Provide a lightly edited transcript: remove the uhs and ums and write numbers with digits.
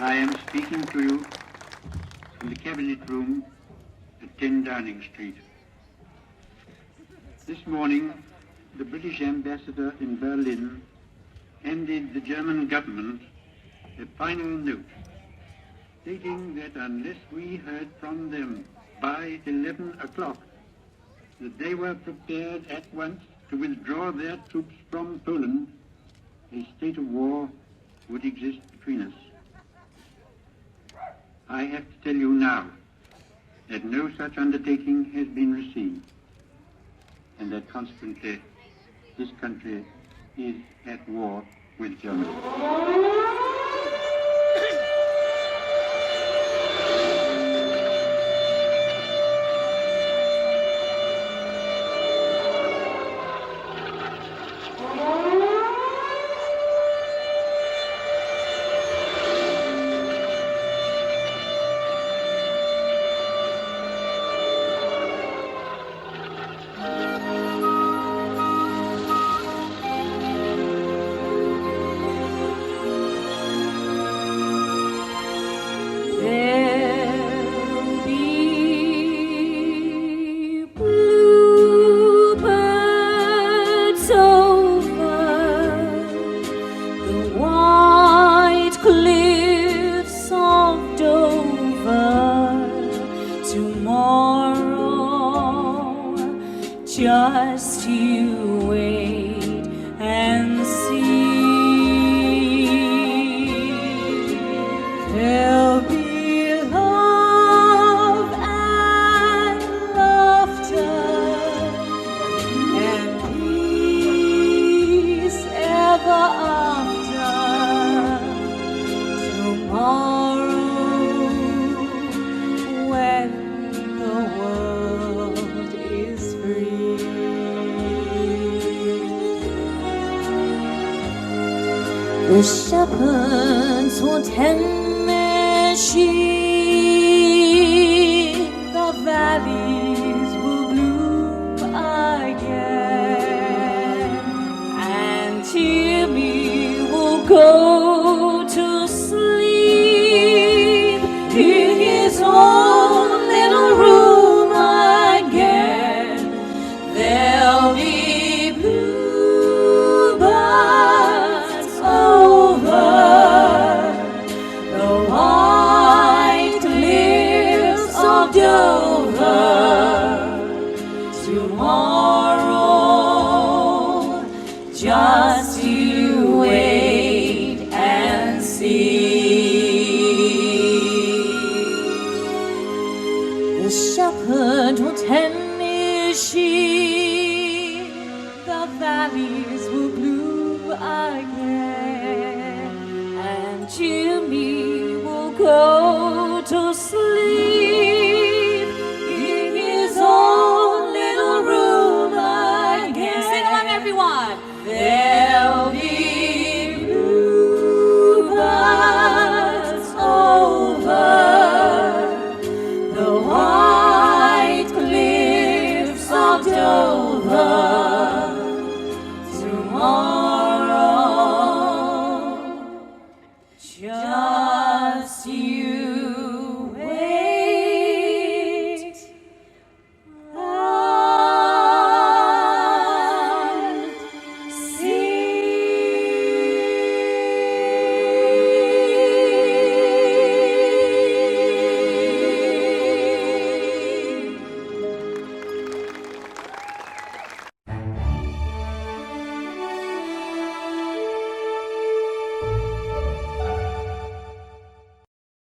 I am speaking to you from the Cabinet Room at 10 Downing Street. This morning, the British ambassador in Berlin handed the German government a final note stating that unless we heard from them by 11 o'clock, that they were prepared at once to withdraw their troops from Poland, a state of war would exist between us. I have to tell you now that no such undertaking has been received, and that consequently this country is at war with Germany. Just you wait and see. There'll be love and laughter and peace ever after. Tomorrow, when the world is free. The shepherds will tend their sheep, the valleys will bloom again, and Timmy will go to sleep in his own little room again. There'll be bluebirds over the white cliffs of Dover. Tomorrow, just you wait and see. The shepherd will tend his sheep, the valleys will bloom again, and Jimmy will go to sleep in his own little room again. Sing along, everyone. There'll be bluebirds over the white cliffs of Dover. Tomorrow, just